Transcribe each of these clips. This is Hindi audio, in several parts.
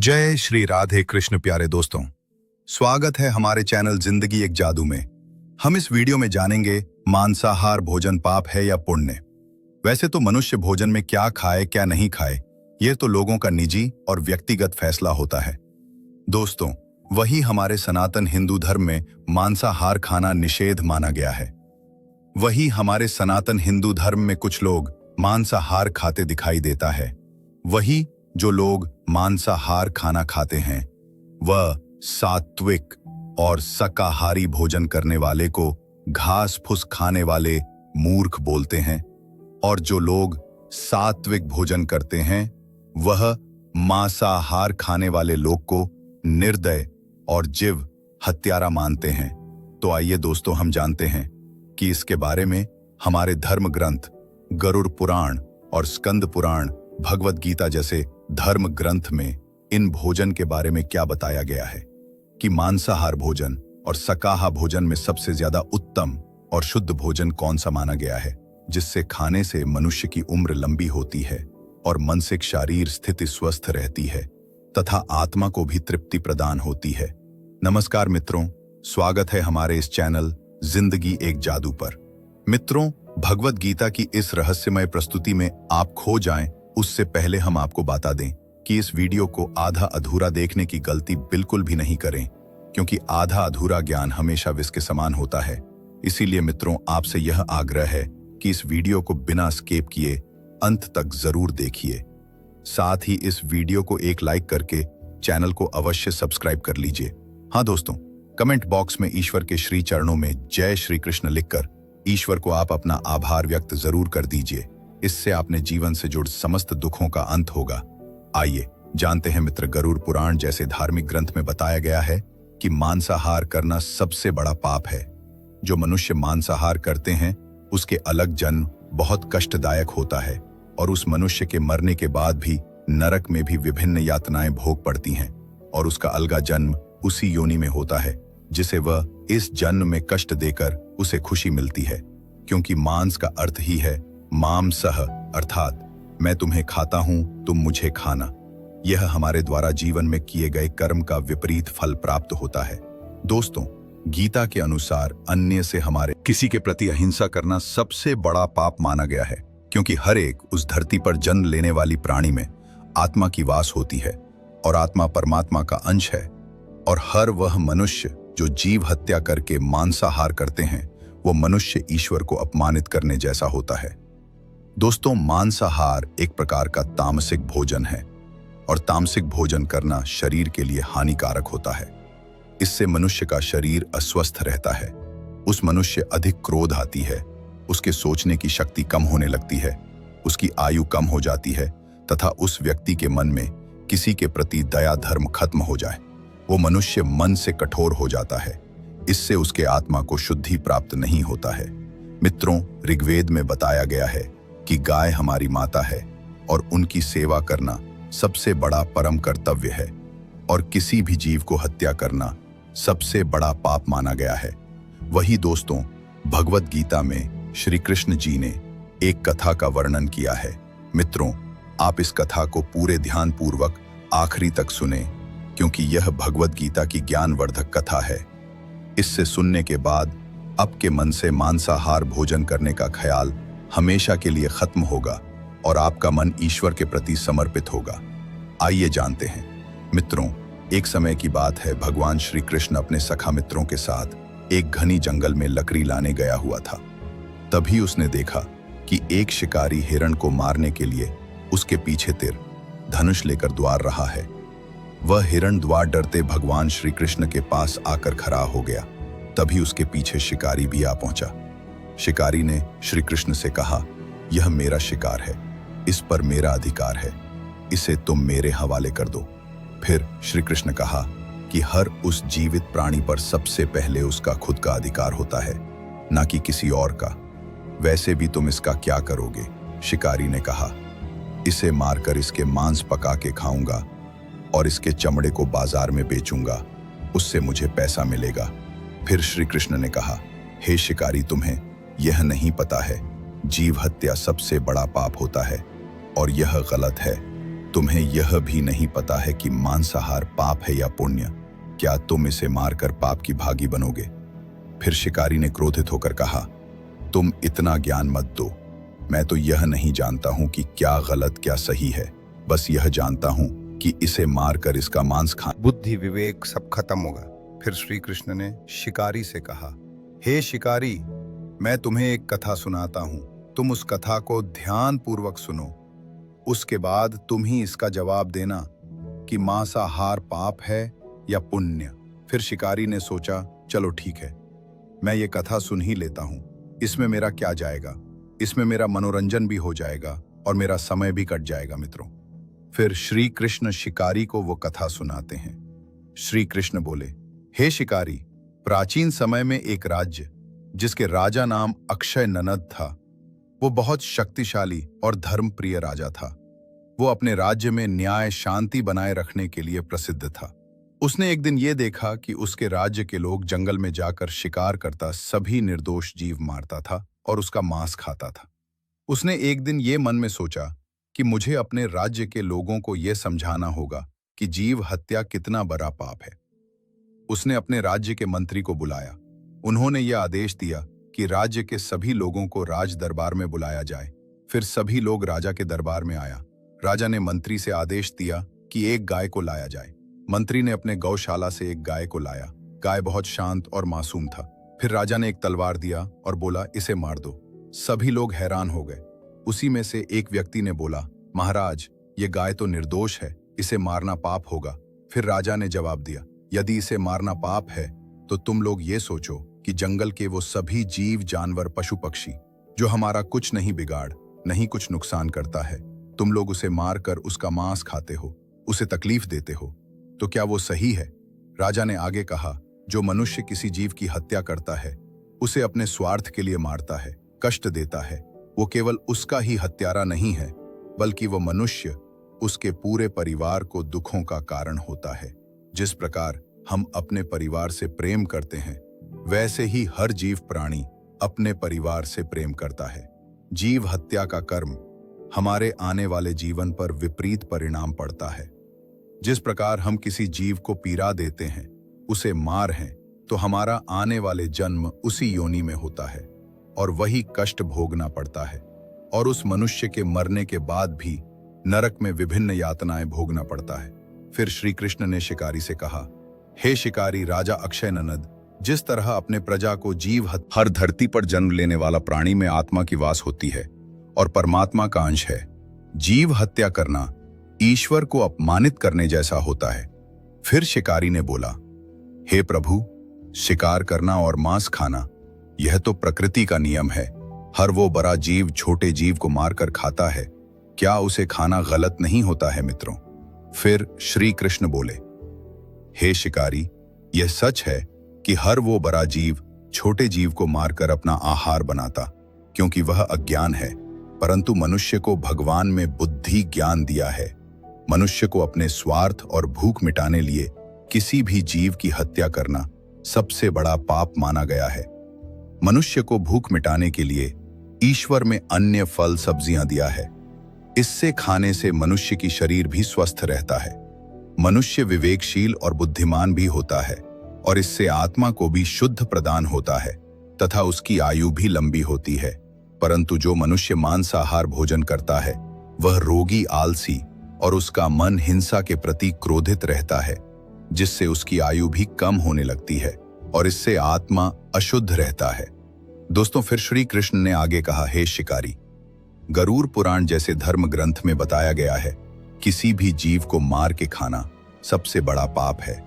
जय श्री राधे कृष्ण प्यारे दोस्तों, स्वागत है हमारे चैनल जिंदगी एक जादू में। हम इस वीडियो में जानेंगे मांसाहार भोजन पाप है या पुण्य। वैसे तो मनुष्य भोजन में क्या खाए क्या नहीं खाए ये तो लोगों का निजी और व्यक्तिगत फैसला होता है। दोस्तों, वही हमारे सनातन हिंदू धर्म में मांसाहार खाना निषेध माना गया है। वही हमारे सनातन हिंदू धर्म में कुछ लोग मांसाहार खाते दिखाई देता है। वही जो लोग मांसाहार खाना खाते हैं वह सात्विक और शाकाहारी भोजन करने वाले को घास फूस खाने वाले मूर्ख बोलते हैं, और जो लोग सात्विक भोजन करते हैं वह मांसाहार खाने वाले लोग को निर्दय और जीव हत्यारा मानते हैं। तो आइए दोस्तों, हम जानते हैं कि इसके बारे में हमारे धर्म ग्रंथ गरुड़ पुराण और स्कंद पुराण, भगवद गीता जैसे धर्म ग्रंथ में इन भोजन के बारे में क्या बताया गया है कि मांसाहार भोजन और शाकाहार भोजन में सबसे ज्यादा उत्तम और शुद्ध भोजन कौन सा माना गया है, जिससे खाने से मनुष्य की उम्र लंबी होती है और मानसिक शारीर स्थिति स्वस्थ रहती है तथा आत्मा को भी तृप्ति प्रदान होती है। नमस्कार मित्रों, स्वागत है हमारे इस चैनल जिंदगी एक जादू पर। मित्रों, भगवद गीता की इस रहस्यमय प्रस्तुति में आप खो जाएं उससे पहले हम आपको बता दें कि इस वीडियो को आधा अधूरा देखने की गलती बिल्कुल भी नहीं करें, क्योंकि आधा अधूरा ज्ञान हमेशा विष के समान होता है। इसीलिए मित्रों, आपसे यह आग्रह है कि इस वीडियो को बिना स्किप किए अंत तक जरूर देखिए। साथ ही इस वीडियो को एक लाइक करके चैनल को अवश्य सब्सक्राइब कर लीजिए। हाँ दोस्तों, कमेंट बॉक्स में ईश्वर के श्री चरणों में जय श्री कृष्ण लिखकर ईश्वर को आप अपना आभार व्यक्त जरूर कर दीजिए। इससे आपने जीवन से जुड़ समस्त दुखों का अंत होगा। आइए जानते हैं मित्र, गरुड़ पुराण जैसे धार्मिक ग्रंथ में बताया गया है कि मांसाहार करना सबसे बड़ा पाप है। जो मनुष्य मांसाहार करते हैं उसके अलग जन्म बहुत कष्टदायक होता है और उस मनुष्य के मरने के बाद भी नरक में भी विभिन्न यातनाएं भोग पड़ती हैं और उसका अलगा जन्म उसी योनि में होता है जिसे वह इस जन्म में कष्ट देकर उसे खुशी मिलती है, क्योंकि मांस का अर्थ ही है माम सह, अर्थात मैं तुम्हें खाता हूं, तुम मुझे खाना। यह हमारे द्वारा जीवन में किए गए कर्म का विपरीत फल प्राप्त होता है। दोस्तों, गीता के अनुसार अन्य से हमारे किसी के प्रति अहिंसा करना सबसे बड़ा पाप माना गया है, क्योंकि हर एक उस धरती पर जन्म लेने वाली प्राणी में आत्मा की वास होती है और आत्मा परमात्मा का अंश है, और हर वह मनुष्य जो जीव हत्या करके मांसाहार करते हैं वो मनुष्य ईश्वर को अपमानित करने जैसा होता है। दोस्तों, मांसाहार एक प्रकार का तामसिक भोजन है और तामसिक भोजन करना शरीर के लिए हानिकारक होता है। इससे मनुष्य का शरीर अस्वस्थ रहता है, उस मनुष्य अधिक क्रोध आती है, उसके सोचने की शक्ति कम होने लगती है, उसकी आयु कम हो जाती है तथा उस व्यक्ति के मन में किसी के प्रति दया धर्म खत्म हो जाए, वो मनुष्य मन से कठोर हो जाता है। इससे उसके आत्मा को शुद्धि प्राप्त नहीं होता है। मित्रों, ऋग्वेद में बताया गया है कि गाय हमारी माता है और उनकी सेवा करना सबसे बड़ा परम कर्तव्य है, और किसी भी जीव को हत्या करना सबसे बड़ा पाप माना गया है। वही दोस्तों, भगवद गीता में श्री कृष्ण जी ने एक कथा का वर्णन किया है। मित्रों, आप इस कथा को पूरे ध्यान पूर्वक आखिरी तक सुने, क्योंकि यह भगवद गीता की ज्ञानवर्धक कथा है। इससे सुनने के बाद आपके मन से मांसाहार भोजन करने का ख्याल हमेशा के लिए खत्म होगा और आपका मन ईश्वर के प्रति समर्पित होगा। आइए जानते हैं। मित्रों, एक समय की बात है, भगवान श्री कृष्ण अपने सखा मित्रों के साथ एक घनी जंगल में लकड़ी लाने गया हुआ था। तभी उसने देखा कि एक शिकारी हिरण को मारने के लिए उसके पीछे तीर धनुष लेकर दौड़ रहा है। वह हिरण द्वार डरते भगवान श्री कृष्ण के पास आकर खड़ा हो गया। तभी उसके पीछे शिकारी भी आ पहुंचा। शिकारी ने श्री कृष्ण से कहा, यह मेरा शिकार है, इस पर मेरा अधिकार है, इसे तुम मेरे हवाले कर दो। फिर श्री कृष्ण कहा कि हर उस जीवित प्राणी पर सबसे पहले उसका खुद का अधिकार होता है, ना कि किसी और का। वैसे भी तुम इसका क्या करोगे? शिकारी ने कहा, इसे मारकर इसके मांस पका के खाऊंगा और इसके चमड़े को बाजार में बेचूंगा, उससे मुझे पैसा मिलेगा। फिर श्री कृष्ण ने कहा, हे शिकारी, तुम्हें यह नहीं पता है, जीव हत्या सबसे बड़ा पाप होता है और यह गलत है। तुम्हें यह भी नहीं पता है कि मांसाहार पाप है या पुण्य। क्या तुम इसे मारकर पाप की भागी बनोगे? फिर शिकारी ने क्रोधित होकर कहा, तुम इतना ज्ञान मत दो। मैं तो यह नहीं जानता हूं कि क्या गलत क्या सही है, बस यह जानता हूं कि इसे मारकर इसका मांस खा। बुद्धि विवेक सब खत्म होगा। फिर श्री कृष्ण ने शिकारी से कहा, हे शिकारी, मैं तुम्हें एक कथा सुनाता हूं, तुम उस कथा को ध्यान पूर्वक सुनो। उसके बाद तुम ही इसका जवाब देना कि मांसाहार पाप है या पुण्य। फिर शिकारी ने सोचा, चलो ठीक है, मैं ये कथा सुन ही लेता हूं, इसमें मेरा क्या जाएगा, इसमें मेरा मनोरंजन भी हो जाएगा और मेरा समय भी कट जाएगा मित्रों। फिर श्री कृष्ण शिकारी को वो कथा सुनाते हैं। श्री कृष्ण बोले, हे शिकारी, प्राचीन समय में एक राज्य जिसके राजा नाम अक्षय ननद था, वो बहुत शक्तिशाली और धर्मप्रिय राजा था। वो अपने राज्य में न्याय शांति बनाए रखने के लिए प्रसिद्ध था। उसने एक दिन ये देखा कि उसके राज्य के लोग जंगल में जाकर शिकार करता सभी निर्दोष जीव मारता था और उसका मांस खाता था। उसने एक दिन ये मन में सोचा कि मुझे अपने राज्य के लोगों को यह समझाना होगा कि जीव हत्या कितना बड़ा पाप है। उसने अपने राज्य के मंत्री को बुलाया। उन्होंने यह आदेश दिया कि राज्य के सभी लोगों को राज दरबार में बुलाया जाए। फिर सभी लोग राजा के दरबार में आया। राजा ने मंत्री से आदेश दिया कि एक गाय को लाया जाए। मंत्री ने अपने गौशाला से एक गाय को लाया। गाय बहुत शांत और मासूम था। फिर राजा ने एक तलवार दिया और बोला, इसे मार दो। सभी लोग हैरान हो गए। उसी में से एक व्यक्ति ने बोला, महाराज, ये गाय तो निर्दोष है, इसे मारना पाप होगा। फिर राजा ने जवाब दिया, यदि इसे मारना पाप है तो तुम लोग ये सोचो कि जंगल के वो सभी जीव जानवर पशु पक्षी जो हमारा कुछ नहीं बिगाड़ नहीं कुछ नुकसान करता है, तुम लोग उसे मारकर उसका मांस खाते हो, उसे तकलीफ देते हो, तो क्या वो सही है? राजा ने आगे कहा, जो मनुष्य किसी जीव की हत्या करता है, उसे अपने स्वार्थ के लिए मारता है, कष्ट देता है, वो केवल उसका ही हत्यारा नहीं है, बल्कि वो मनुष्य उसके पूरे परिवार को दुखों का कारण होता है। जिस प्रकार हम अपने परिवार से प्रेम करते हैं, वैसे ही हर जीव प्राणी अपने परिवार से प्रेम करता है। जीव हत्या का कर्म हमारे आने वाले जीवन पर विपरीत परिणाम पड़ता है। जिस प्रकार हम किसी जीव को पीड़ा देते हैं, उसे मार हैं, तो हमारा आने वाले जन्म उसी योनि में होता है और वही कष्ट भोगना पड़ता है, और उस मनुष्य के मरने के बाद भी नरक में विभिन्न यातनाएं भोगना पड़ता है। फिर श्री कृष्ण ने शिकारी से कहा, हे शिकारी, राजा अक्षय ननद जिस तरह अपने प्रजा को जीव हर धरती पर जन्म लेने वाला प्राणी में आत्मा की वास होती है और परमात्मा का अंश है, जीव हत्या करना ईश्वर को अपमानित करने जैसा होता है। फिर शिकारी ने बोला, हे प्रभु, शिकार करना और मांस खाना यह तो प्रकृति का नियम है। हर वो बड़ा जीव छोटे जीव को मारकर खाता है, क्या उसे खाना गलत नहीं होता है मित्रों? फिर श्री कृष्ण बोले, हे शिकारी, यह सच है कि हर वो बड़ा जीव छोटे जीव को मारकर अपना आहार बनाता, क्योंकि वह अज्ञान है, परंतु मनुष्य को भगवान में बुद्धि ज्ञान दिया है। मनुष्य को अपने स्वार्थ और भूख मिटाने लिए किसी भी जीव की हत्या करना सबसे बड़ा पाप माना गया है। मनुष्य को भूख मिटाने के लिए ईश्वर में अन्य फल सब्जियां दिया है। इससे खाने से मनुष्य की शरीर भी स्वस्थ रहता है। मनुष्य विवेकशील और बुद्धिमान भी होता है और इससे आत्मा को भी शुद्ध प्रदान होता है तथा उसकी आयु भी लंबी होती है। परंतु जो मनुष्य मांसाहार भोजन करता है, वह रोगी, आलसी और उसका मन हिंसा के प्रति क्रोधित रहता है, जिससे उसकी आयु भी कम होने लगती है और इससे आत्मा अशुद्ध रहता है। दोस्तों, फिर श्री कृष्ण ने आगे कहा, हे शिकारी, गरुड़ पुराण जैसे धर्म ग्रंथ में बताया गया है, किसी भी जीव को मार के खाना सबसे बड़ा पाप है।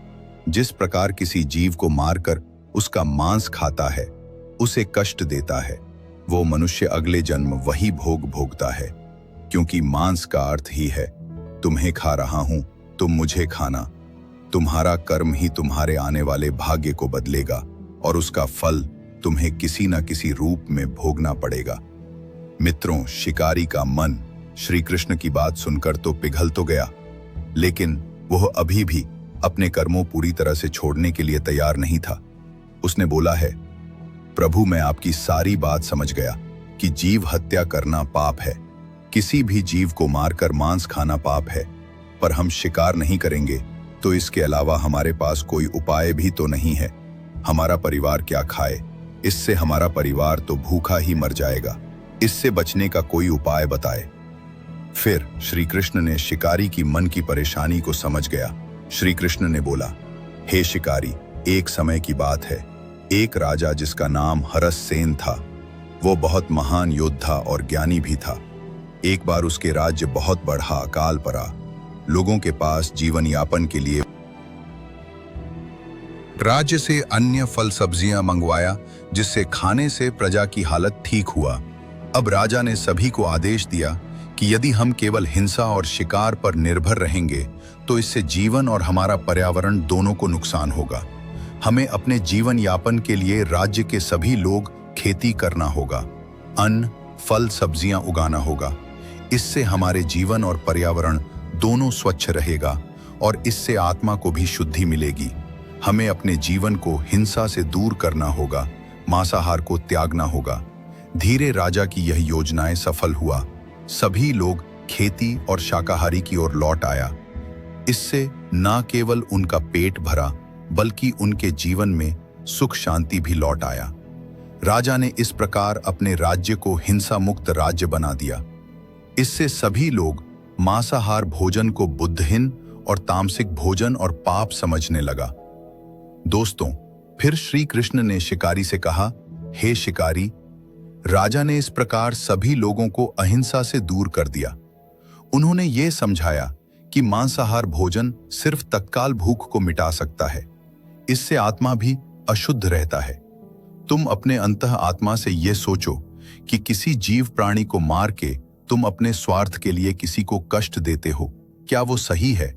जिस प्रकार किसी जीव को मारकर उसका मांस खाता है, उसे कष्ट देता है, वो मनुष्य अगले जन्म वही भोग भोगता है, क्योंकि मांस का अर्थ ही है तुम्हें खा रहा हूं, तुम मुझे खाना। तुम्हारा कर्म ही तुम्हारे आने वाले भाग्य को बदलेगा और उसका फल तुम्हें किसी न किसी रूप में भोगना पड़ेगा। मित्रों, शिकारी का मन श्री कृष्ण की बात सुनकर तो पिघल तो गया, लेकिन वह अभी भी अपने कर्मों पूरी तरह से छोड़ने के लिए तैयार नहीं था। उसने बोला है, प्रभु, मैं आपकी सारी बात समझ गया कि जीव हत्या करना पाप है, किसी भी जीव को मारकर मांस खाना पाप है, पर हम शिकार नहीं करेंगे तो इसके अलावा हमारे पास कोई उपाय भी तो नहीं है। हमारा परिवार क्या खाए? इससे हमारा परिवार तो भूखा ही मर जाएगा। इससे बचने का कोई उपाय बताए। फिर श्री कृष्ण ने शिकारी की मन की परेशानी को समझ गया। श्री कृष्ण ने बोला, हे शिकारी, एक समय की बात है, एक राजा जिसका नाम हरससेन था। वो बहुत महान योद्धा और ज्ञानी भी था। एक बार उसके राज्य बहुत बढ़ा, अकाल पड़ा। लोगों के पास जीवन यापन के लिए राज्य से अन्य फल सब्जियां मंगवाया, जिससे खाने से प्रजा की हालत ठीक हुआ। अब राजा ने सभी को आदेश दिया कि यदि हम केवल हिंसा और शिकार पर निर्भर रहेंगे तो इससे जीवन और हमारा पर्यावरण दोनों को नुकसान होगा। हमें अपने जीवन यापन के लिए राज्य के सभी लोग खेती करना होगा, अन्न, फल, सब्जियां उगाना होगा। इससे हमारे जीवन और पर्यावरण दोनों स्वच्छ रहेगा और इससे आत्मा को भी शुद्धि मिलेगी। हमें अपने जीवन को हिंसा से दूर करना होगा, मांसाहार को त्यागना होगा। धीरे राजा की यह योजनाएं सफल हुआ। सभी लोग खेती और शाकाहारी की ओर लौट आया। इससे न केवल उनका पेट भरा बल्कि उनके जीवन में सुख शांति भी लौट आया। राजा ने इस प्रकार अपने राज्य को हिंसा मुक्त राज्य बना दिया। इससे सभी लोग मांसाहार भोजन को बुद्धिहीन और तामसिक भोजन और पाप समझने लगा। दोस्तों, फिर श्री कृष्ण ने शिकारी से कहा, हे शिकारी, राजा ने इस प्रकार सभी लोगों को अहिंसा से दूर कर दिया। उन्होंने ये समझाया कि मांसाहार भोजन सिर्फ तत्काल भूख को मिटा सकता है, इससे आत्मा भी अशुद्ध रहता है। तुम अपने अंतः आत्मा से ये सोचो कि किसी जीव प्राणी को मार के तुम अपने स्वार्थ के लिए किसी को कष्ट देते हो, क्या वो सही है?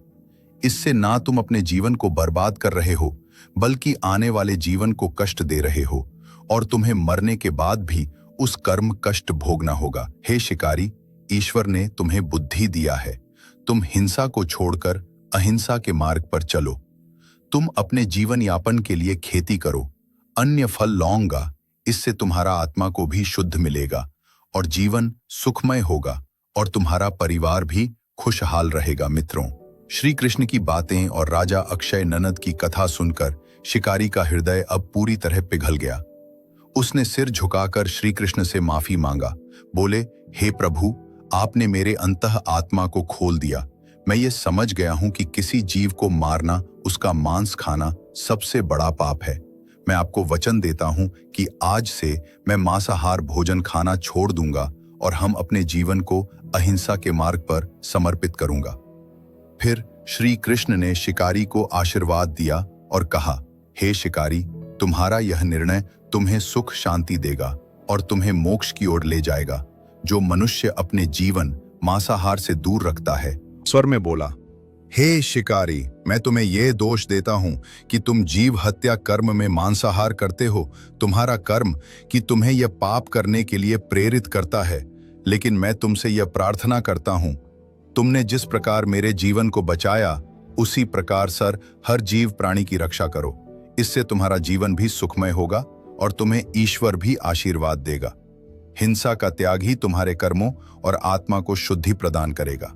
इससे ना तुम अपने जीवन को बर्बाद कर रहे हो बल्कि आने वाले जीवन को कष्ट दे रहे हो और तुम्हें मरने के बाद भी उस कर्म कष्ट भोगना होगा। हे शिकारी, ईश्वर ने तुम्हें बुद्धि दिया है। तुम हिंसा को छोड़कर अहिंसा के मार्ग पर चलो। तुम अपने जीवन यापन के लिए खेती करो, अन्य फल लाऊंगा। इससे तुम्हारा आत्मा को भी शुद्ध मिलेगा और जीवन सुखमय होगा और तुम्हारा परिवार भी खुशहाल रहेगा। मित्रों, श्री कृष्ण की बातें और राजा अक्षय ननद की कथा सुनकर शिकारी का हृदय अब पूरी तरह पिघल गया। उसने सिर झुकाकर श्री कृष्ण से माफी मांगा। बोले, हे प्रभु, आपने मेरे अंतः आत्मा को खोल दिया। मैं ये समझ गया हूं कि किसी जीव को मारना, उसका मांस खाना सबसे बड़ा पाप है। मैं आपको वचन देता हूं कि आज से मैं मांसाहार भोजन खाना छोड़ दूंगा और हम अपने जीवन को अहिंसा के मार्ग पर समर्पित करूंगा। फिर श्री कृष्ण ने शिकारी को आशीर्वाद दिया और कहा, हे शिकारी, तुम्हारा यह निर्णय तुम्हें सुख शांति देगा और तुम्हें मोक्ष की ओर ले जाएगा। जो मनुष्य अपने जीवन मांसाहार से दूर रखता है, स्वर में बोला, हे शिकारी, मैं तुम्हें यह दोष देता हूं कि तुम जीव हत्या कर्म में मांसाहार करते हो। तुम्हारा कर्म कि तुम्हें यह पाप करने के लिए प्रेरित करता है, लेकिन मैं तुमसे यह प्रार्थना करता हूं, तुमने जिस प्रकार मेरे जीवन को बचाया उसी प्रकार सर हर जीव प्राणी की रक्षा करो। इससे तुम्हारा जीवन भी सुखमय होगा और तुम्हें ईश्वर भी आशीर्वाद देगा। हिंसा का त्याग ही तुम्हारे कर्मों और आत्मा को शुद्धि प्रदान करेगा।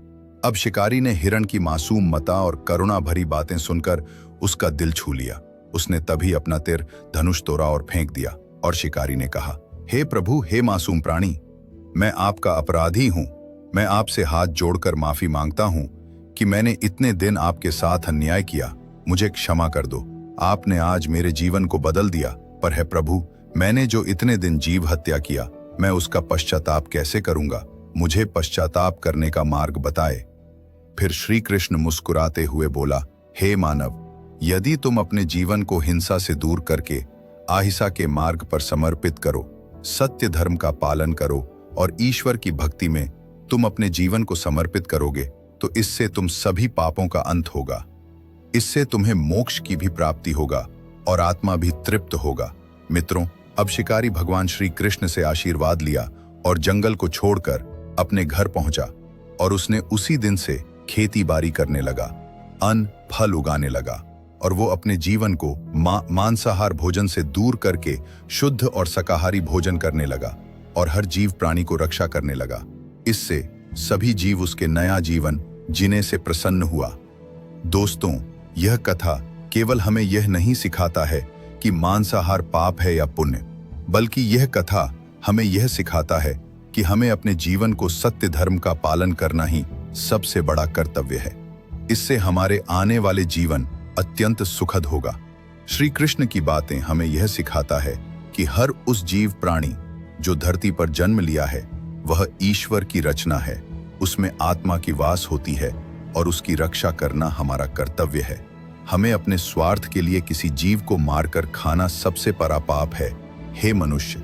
अब शिकारी ने हिरण की मासूमता और करुणा भरी बातें सुनकर उसका दिल छू लिया। उसने तभी अपना तीर धनुष तोड़ा और फेंक दिया और शिकारी ने कहा, हे प्रभु, हे मासूम प्राणी, मैं आपका अपराधी हूं। मैं आपसे हाथ जोड़कर माफी मांगता हूं कि मैंने इतने दिन आपके साथ अन्याय किया। मुझे क्षमा कर दो। आपने आज मेरे जीवन को बदल दिया, पर है प्रभु, मैंने जो इतने दिन जीव हत्या किया, मैं उसका पश्चाताप कैसे करूंगा? मुझे पश्चाताप करने का मार्ग बताए। फिर श्री कृष्ण मुस्कुराते हुए बोला, हे मानव, यदि तुम अपने जीवन को हिंसा से दूर करके अहिंसा के मार्ग पर समर्पित करो, सत्य धर्म का पालन करो और ईश्वर की भक्ति में तुम अपने जीवन को समर्पित करोगे, तो इससे तुम सभी पापों का अंत होगा। इससे तुम्हें मोक्ष की भी प्राप्ति होगा और आत्मा भी तृप्त होगा। मित्रों, अब शिकारी भगवान श्री कृष्ण से आशीर्वाद लिया और जंगल को छोड़कर अपने घर पहुंचा और उसने उसी दिन से खेती बाड़ी करने लगा, अन्न फल उगाने लगा और वो अपने जीवन को मांसाहार भोजन से दूर करके शुद्ध और शाकाहारी भोजन करने लगा और हर जीव प्राणी को रक्षा करने लगा। इससे सभी जीव उसके नया जीवन जीने से प्रसन्न हुआ। दोस्तों, यह कथा केवल हमें यह नहीं सिखाता है कि मांसाहार पाप है या पुण्य, बल्कि यह कथा हमें यह सिखाता है कि हमें अपने जीवन को सत्य धर्म का पालन करना ही सबसे बड़ा कर्तव्य है। इससे हमारे आने वाले जीवन अत्यंत सुखद होगा। श्री कृष्ण की बातें हमें यह सिखाता है कि हर उस जीव प्राणी जो धरती पर जन्म लिया है वह ईश्वर की रचना है, उसमें आत्मा की वास होती है और उसकी रक्षा करना हमारा कर्तव्य है। हमें अपने स्वार्थ के लिए किसी जीव को मारकर खाना सबसे बड़ा पाप है। हे मनुष्य,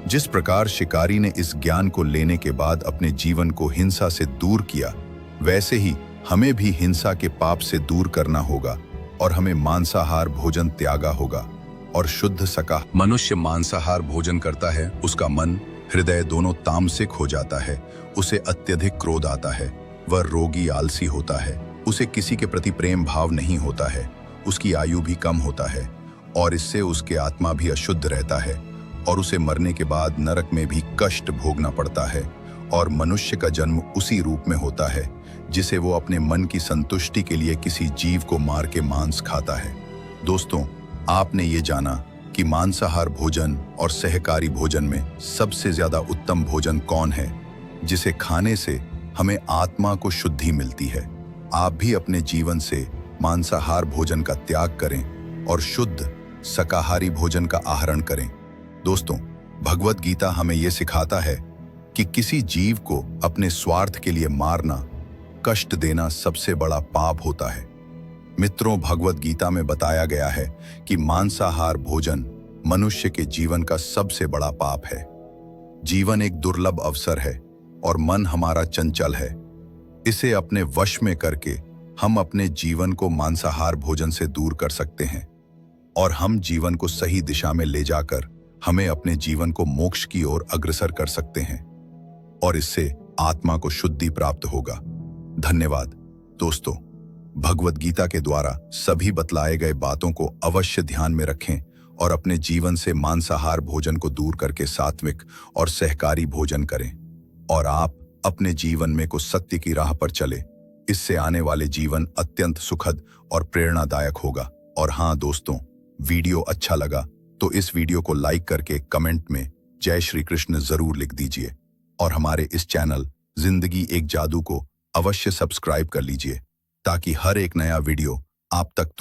जिस प्रकार शिकारी ने इस ज्ञान को लेने के बाद अपने जीवन को हिंसा से दूर किया, वैसे ही हमें भी हिंसा के पाप से दूर करना होगा और हमें मांसाहार भोजन त्यागा होगा और शुद्ध सका। मनुष्य मांसाहार भोजन करता है, उसका मन हृदय दोनों तामसिक हो जाता है, उसे अत्यधिक क्रोध आता है, वह रोगी आलसी होता है, उसे किसी के प्रति प्रेम भाव नहीं होता है, उसकी आयु भी कम होता है और इससे उसके आत्मा भी अशुद्ध रहता है और उसे मरने के बाद नरक में भी कष्ट भोगना पड़ता है। और मनुष्य का जन्म उसी रूप में होता है जिसे वो अपने मन की संतुष्टि के लिए किसी जीव को मार के मांस खाता है। दोस्तों, आपने ये जाना कि मांसाहार भोजन और सहकारी भोजन में सबसे ज्यादा उत्तम भोजन कौन है, जिसे खाने से हमें आत्मा को शुद्धि मिलती है। आप भी अपने जीवन से मांसाहार भोजन का त्याग करें और शुद्ध शाकाहारी भोजन का आहरण करें। दोस्तों, भगवत गीता हमें यह सिखाता है कि किसी जीव को अपने स्वार्थ के लिए मारना, कष्ट देना सबसे बड़ा पाप होता है। मित्रों, भगवत गीता में बताया गया है कि मांसाहार भोजन मनुष्य के जीवन का सबसे बड़ा पाप है। जीवन एक दुर्लभ अवसर है और मन हमारा चंचल है। इसे अपने वश में करके हम अपने जीवन को मांसाहार भोजन से दूर कर सकते हैं और हम जीवन को सही दिशा में ले जाकर हमें अपने जीवन को मोक्ष की ओर अग्रसर कर सकते हैं और इससे आत्मा को शुद्धि प्राप्त होगा। धन्यवाद। दोस्तों, भगवत गीता के द्वारा सभी बतलाए गए बातों को अवश्य ध्यान में रखें और अपने जीवन से मांसाहार भोजन को दूर करके सात्विक और सहकारी भोजन करें और आप अपने जीवन में को सत्य की राह पर चले। इससे आने वाले जीवन अत्यंत सुखद और प्रेरणादायक होगा। और हाँ दोस्तों, वीडियो अच्छा लगा तो इस वीडियो को लाइक करके कमेंट में जय श्री कृष्ण जरूर लिख दीजिए और हमारे इस चैनल जिंदगी एक जादू को अवश्य सब्सक्राइब कर लीजिए ताकि हर एक नया वीडियो आप तक